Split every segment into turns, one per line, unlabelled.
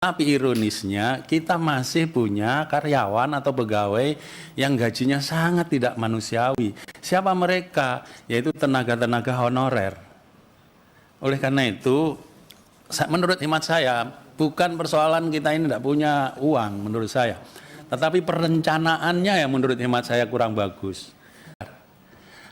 Tapi ironisnya kita masih punya karyawan atau pegawai yang gajinya sangat tidak manusiawi. Siapa mereka? Yaitu tenaga-tenaga honorer. Oleh karena itu, menurut hemat saya, bukan persoalan kita ini tidak punya uang menurut saya. Tetapi perencanaannya yang menurut hemat saya kurang bagus.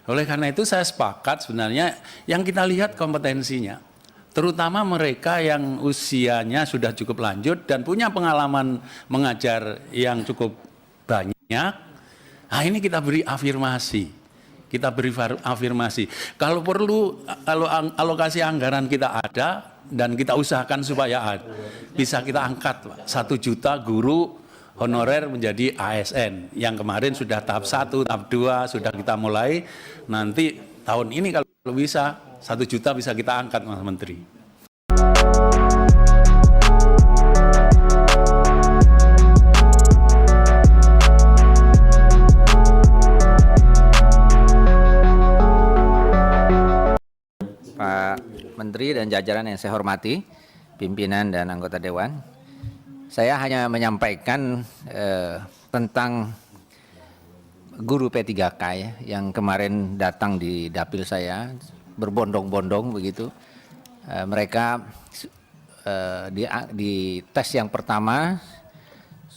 Oleh karena itu saya sepakat sebenarnya yang kita lihat kompetensinya. Terutama mereka yang usianya sudah cukup lanjut dan punya pengalaman mengajar yang cukup banyak. Nah ini kita beri afirmasi. Kita beri afirmasi. Kalau perlu, kalau alokasi anggaran kita ada dan kita usahakan supaya ada, bisa kita angkat 1 juta guru honorer menjadi ASN. Yang kemarin sudah tahap 1, tahap 2 sudah kita mulai. Nanti tahun ini kalau bisa 1 juta bisa kita angkat, Mas Menteri.
Pak Menteri dan jajaran yang saya hormati, pimpinan dan anggota Dewan. Saya hanya menyampaikan tentang guru P3K ya, yang kemarin datang di dapil saya, berbondong-bondong begitu. Mereka di tes yang pertama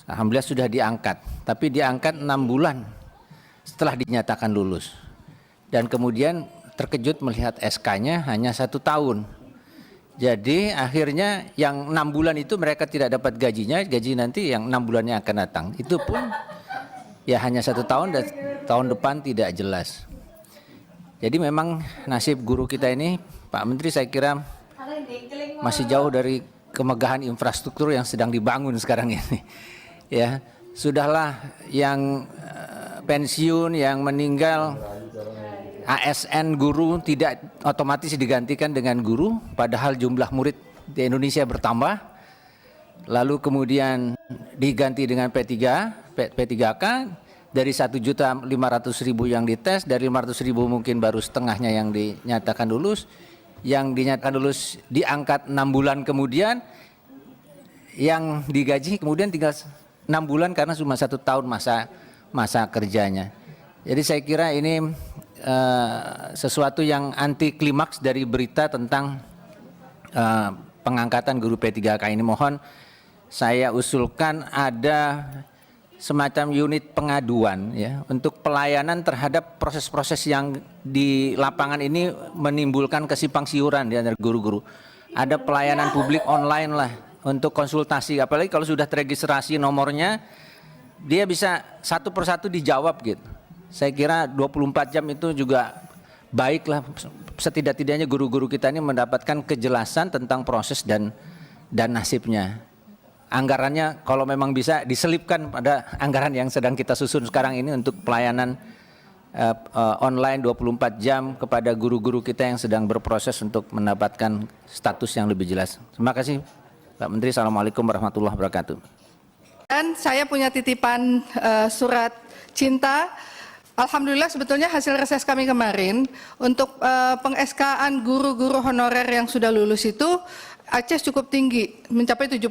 alhamdulillah sudah diangkat, tapi diangkat 6 bulan setelah dinyatakan lulus, dan kemudian terkejut melihat SK-nya hanya 1 tahun. Jadi akhirnya yang 6 bulan itu mereka tidak dapat gajinya, gaji nanti yang 6 bulannya akan datang, itu pun ya hanya 1 tahun dan tahun depan tidak jelas. Jadi memang nasib guru kita ini, Pak Menteri, saya kira masih jauh dari kemegahan infrastruktur yang sedang dibangun sekarang ini. Ya, sudahlah yang pensiun, yang meninggal, ASN guru tidak otomatis digantikan dengan guru, padahal jumlah murid di Indonesia bertambah. Lalu kemudian diganti dengan P3K. Dari 1.500.000 yang dites, dari 500.000 mungkin baru setengahnya yang dinyatakan lulus. Yang dinyatakan lulus diangkat 6 bulan kemudian, yang digaji kemudian tinggal 6 bulan karena cuma 1 tahun masa kerjanya. Jadi saya kira ini sesuatu yang anti klimaks dari berita tentang pengangkatan guru P3K ini. Mohon saya usulkan ada semacam unit pengaduan ya, untuk pelayanan terhadap proses-proses yang di lapangan ini menimbulkan kesimpang siuran di antara guru-guru. Ada pelayanan publik online lah untuk konsultasi, apalagi kalau sudah teregistrasi nomornya, dia bisa satu persatu dijawab gitu. Saya kira 24 jam itu juga baiklah, setidak-tidaknya guru-guru kita ini mendapatkan kejelasan tentang proses dan nasibnya. Anggarannya kalau memang bisa diselipkan pada anggaran yang sedang kita susun sekarang ini untuk pelayanan online 24 jam kepada guru-guru kita yang sedang berproses untuk mendapatkan status yang lebih jelas. Terima kasih Pak Menteri. Assalamualaikum warahmatullahi wabarakatuh.
Dan saya punya titipan surat cinta. Alhamdulillah sebetulnya hasil reses kami kemarin untuk peng-SK-an guru-guru honorer yang sudah lulus itu Aceh cukup tinggi, mencapai 70%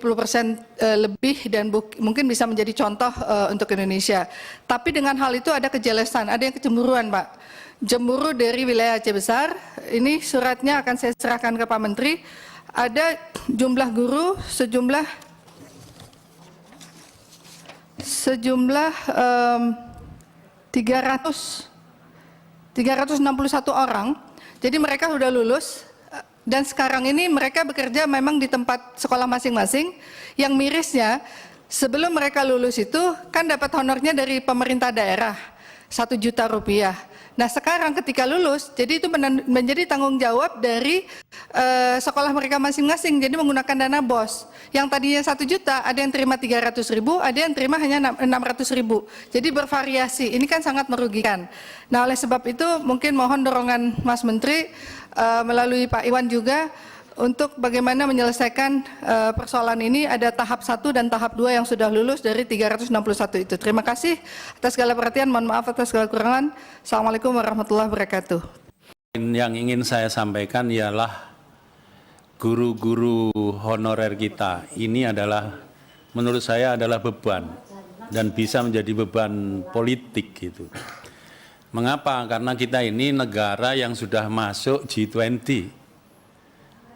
lebih, dan mungkin bisa menjadi contoh untuk Indonesia. Tapi dengan hal itu ada kejelesan, ada yang kecemburuan, Pak. Cemburu dari wilayah Aceh besar. Ini suratnya akan saya serahkan ke Pak Menteri. Ada jumlah guru sejumlah 361 orang. Jadi mereka sudah lulus. Dan sekarang ini mereka bekerja memang di tempat sekolah masing-masing. Yang mirisnya, sebelum mereka lulus itu kan dapat honornya dari pemerintah daerah, 1 juta rupiah. Nah sekarang ketika lulus, jadi itu menjadi tanggung jawab dari sekolah mereka masing-masing, jadi menggunakan dana BOS. Yang tadinya 1 juta, ada yang terima 300.000, ada yang terima hanya 600.000. Jadi bervariasi, ini kan sangat merugikan. Nah oleh sebab itu mungkin mohon dorongan Mas Menteri melalui Pak Iwan juga untuk bagaimana menyelesaikan persoalan ini. Ada tahap 1 dan tahap 2 yang sudah lulus dari 361 itu. Terima kasih atas segala perhatian, mohon maaf atas segala kekurangan. Assalamualaikum warahmatullahi wabarakatuh.
Yang ingin saya sampaikan ialah guru-guru honorer kita ini adalah, menurut saya adalah beban dan bisa menjadi beban politik gitu. Mengapa? Karena kita ini negara yang sudah masuk G20,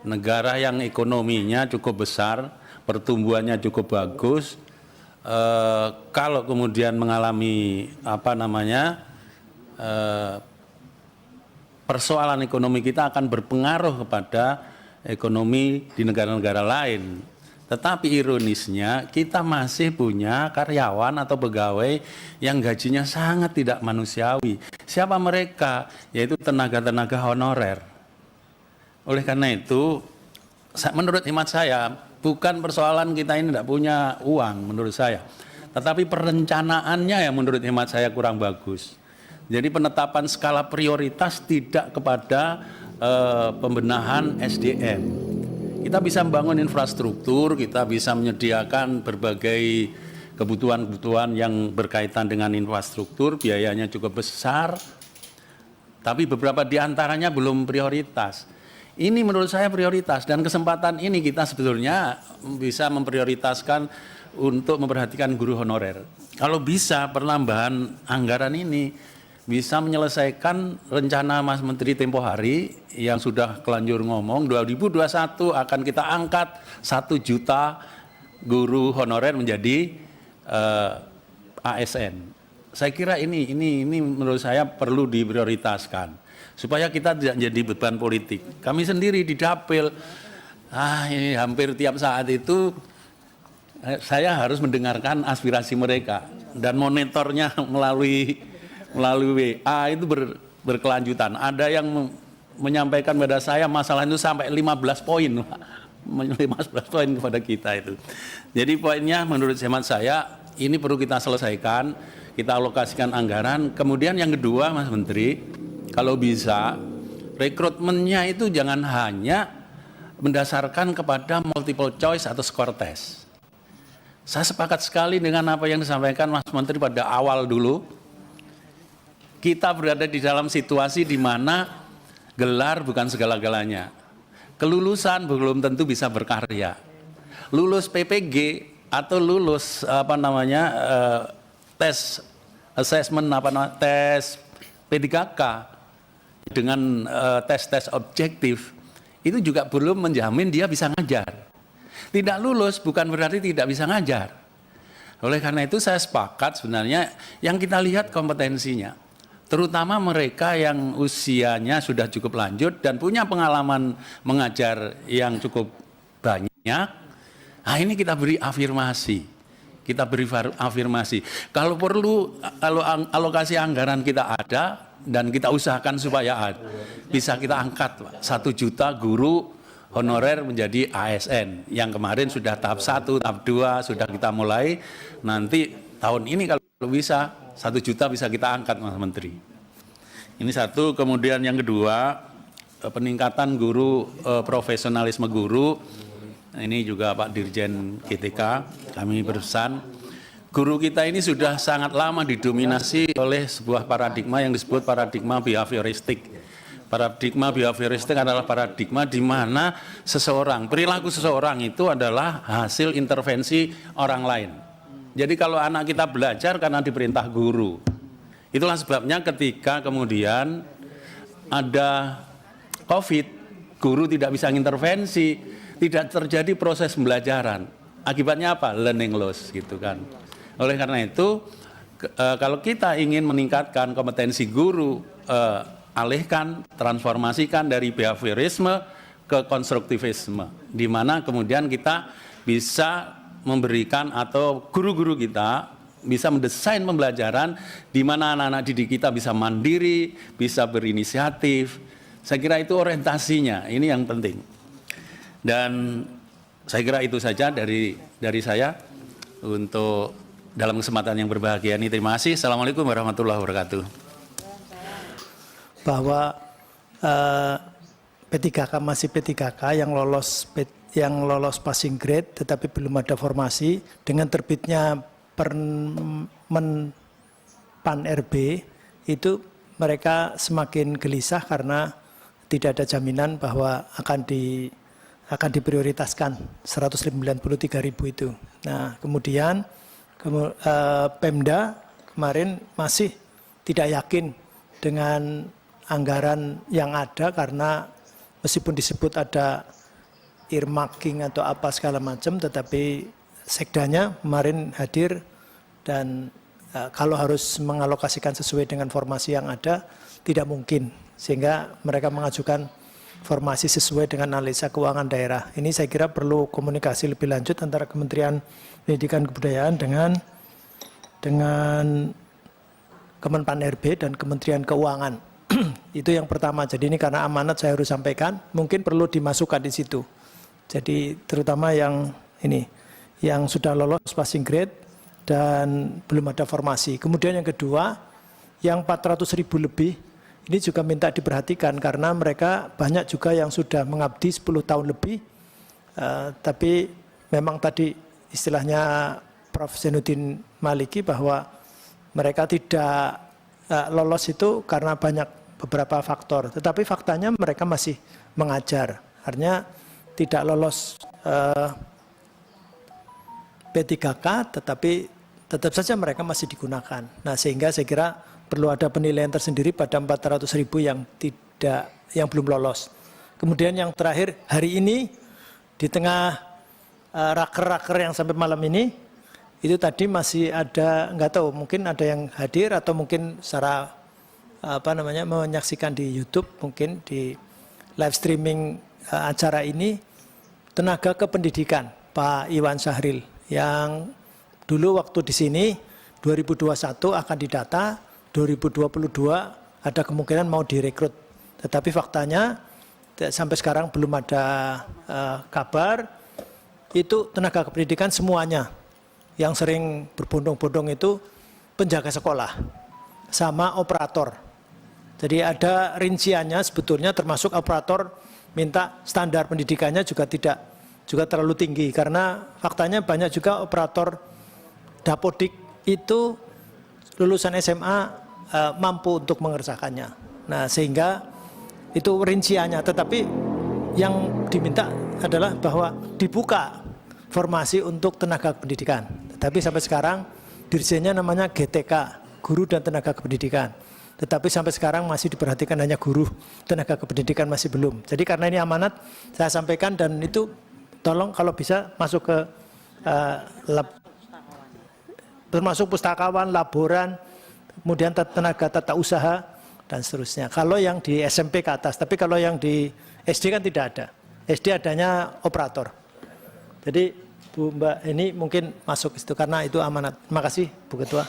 negara yang ekonominya cukup besar, pertumbuhannya cukup bagus. Kalau kemudian mengalami persoalan ekonomi, kita akan berpengaruh kepada ekonomi di negara-negara lain. Tetapi ironisnya kita masih punya karyawan atau pegawai yang gajinya sangat tidak manusiawi. Siapa mereka? Yaitu tenaga-tenaga honorer. Oleh karena itu, menurut hemat saya, bukan persoalan kita ini tidak punya uang menurut saya. Tetapi perencanaannya yang menurut hemat saya kurang bagus. Jadi penetapan skala prioritas tidak kepada pembenahan SDM. Kita bisa membangun infrastruktur, kita bisa menyediakan berbagai kebutuhan-kebutuhan yang berkaitan dengan infrastruktur, biayanya cukup besar, tapi beberapa di antaranya belum prioritas. Ini menurut saya prioritas, dan kesempatan ini kita sebetulnya bisa memprioritaskan untuk memperhatikan guru honorer. Kalau bisa penambahan anggaran ini bisa menyelesaikan rencana Mas Menteri tempo hari yang sudah kelanjur ngomong 2021 akan kita angkat 1 juta guru honorer menjadi ASN. Saya kira ini menurut saya perlu diprioritaskan supaya kita tidak jadi beban politik. Kami sendiri di Dapil ini hampir tiap saat itu saya harus mendengarkan aspirasi mereka dan monitornya melalui WA itu berkelanjutan. Ada yang menyampaikan pada saya masalah itu sampai 15 poin. 15 poin kepada kita itu. Jadi poinnya menurut hemat saya ini perlu kita selesaikan, kita alokasikan anggaran. Kemudian yang kedua Mas Menteri, kalau bisa rekrutmennya itu jangan hanya mendasarkan kepada multiple choice atau skor tes. Saya sepakat sekali dengan apa yang disampaikan Mas Menteri pada awal dulu. Kita berada di dalam situasi di mana gelar bukan segala-galanya. Kelulusan belum tentu bisa berkarya. Lulus PPG atau lulus tes assessment tes P3K dengan tes-tes objektif itu juga belum menjamin dia bisa ngajar. Tidak lulus bukan berarti tidak bisa ngajar. Oleh karena itu saya sepakat sebenarnya yang kita lihat kompetensinya. Terutama mereka yang usianya sudah cukup lanjut dan punya pengalaman mengajar yang cukup banyak. Nah ini kita beri afirmasi. Kalau perlu, kalau alokasi anggaran kita ada dan kita usahakan supaya bisa kita angkat 1 juta guru honorer menjadi ASN. Yang kemarin sudah tahap 1, tahap 2 sudah kita mulai. Nanti tahun ini kalau bisa 1 juta bisa kita angkat Mas Menteri. Ini satu. Kemudian yang kedua, peningkatan guru, profesionalisme guru. Ini juga Pak Dirjen GTK, kami berpesan. Guru kita ini sudah sangat lama didominasi oleh sebuah paradigma yang disebut paradigma behavioristik. Paradigma behavioristik adalah paradigma di mana perilaku seseorang itu adalah hasil intervensi orang lain. Jadi kalau anak kita belajar karena diperintah guru, itulah sebabnya ketika kemudian ada COVID, guru tidak bisa intervensi, tidak terjadi proses pembelajaran. Akibatnya apa? Learning loss gitu kan. Oleh karena itu, kalau kita ingin meningkatkan kompetensi guru, alihkan, transformasikan dari behaviorisme ke konstruktivisme, di mana kemudian kita bisa memberikan atau guru-guru kita bisa mendesain pembelajaran di mana anak-anak didik kita bisa mandiri, bisa berinisiatif. Saya kira itu orientasinya, ini yang penting. Dan saya kira itu saja dari saya untuk dalam kesempatan yang berbahagia ini. Terima kasih. Assalamualaikum warahmatullahi wabarakatuh.
Bahwa P3K masih P3K yang lolos passing grade tetapi belum ada formasi, dengan terbitnya Permen PAN RB itu mereka semakin gelisah karena tidak ada jaminan bahwa akan akan diprioritaskan 193.000 itu. Nah, kemudian Pemda kemarin masih tidak yakin dengan anggaran yang ada karena meskipun disebut ada earmarking atau apa segala macam, tetapi sekdanya kemarin hadir dan kalau harus mengalokasikan sesuai dengan formasi yang ada tidak mungkin, sehingga mereka mengajukan formasi sesuai dengan analisa keuangan daerah. Ini saya kira perlu komunikasi lebih lanjut antara Kementerian Pendidikan Kebudayaan dengan Kemenpan RB dan Kementerian Keuangan. Itu yang pertama. Jadi ini karena amanat saya harus sampaikan, mungkin perlu dimasukkan di situ. Jadi terutama yang ini, yang sudah lolos passing grade dan belum ada formasi. Kemudian yang kedua, yang 400.000 lebih, ini juga minta diperhatikan karena mereka banyak juga yang sudah mengabdi 10 tahun lebih, tapi memang tadi istilahnya Prof. Zainuddin Maliki bahwa mereka tidak lolos itu karena banyak beberapa faktor. Tetapi faktanya mereka masih mengajar, artinya tidak lolos P3K, tetapi tetap saja mereka masih digunakan. Nah, sehingga saya kira perlu ada penilaian tersendiri pada 400.000 yang belum lolos. Kemudian yang terakhir, hari ini di tengah raker-raker yang sampai malam ini, itu tadi masih ada, nggak tahu, mungkin ada yang hadir atau mungkin secara menyaksikan di YouTube, mungkin di live streaming acara ini, tenaga kependidikan Pak Iwan Syahril yang dulu waktu di sini 2021 akan didata, 2022 ada kemungkinan mau direkrut, tetapi faktanya sampai sekarang belum ada kabar. Itu tenaga kependidikan semuanya, yang sering berbondong-bondong itu penjaga sekolah sama operator. Jadi ada rinciannya sebetulnya, termasuk operator minta standar pendidikannya juga terlalu tinggi, karena faktanya banyak juga operator dapodik itu lulusan SMA mampu untuk mengerjakannya. Nah, sehingga itu rinciannya, tetapi yang diminta adalah bahwa dibuka formasi untuk tenaga pendidikan. Tetapi sampai sekarang dirjennya namanya GTK, Guru dan Tenaga Kependidikan. Tetapi sampai sekarang masih diperhatikan hanya guru, tenaga kependidikan masih belum. Jadi karena ini amanat saya sampaikan, dan itu tolong kalau bisa masuk ke termasuk pustakawan, laboran, kemudian tenaga tata usaha dan seterusnya. Kalau yang di SMP ke atas, tapi kalau yang di SD kan tidak ada. SD adanya operator. Jadi Bu Mbak ini mungkin masuk ke situ karena itu amanat. Terima kasih Bu Ketua.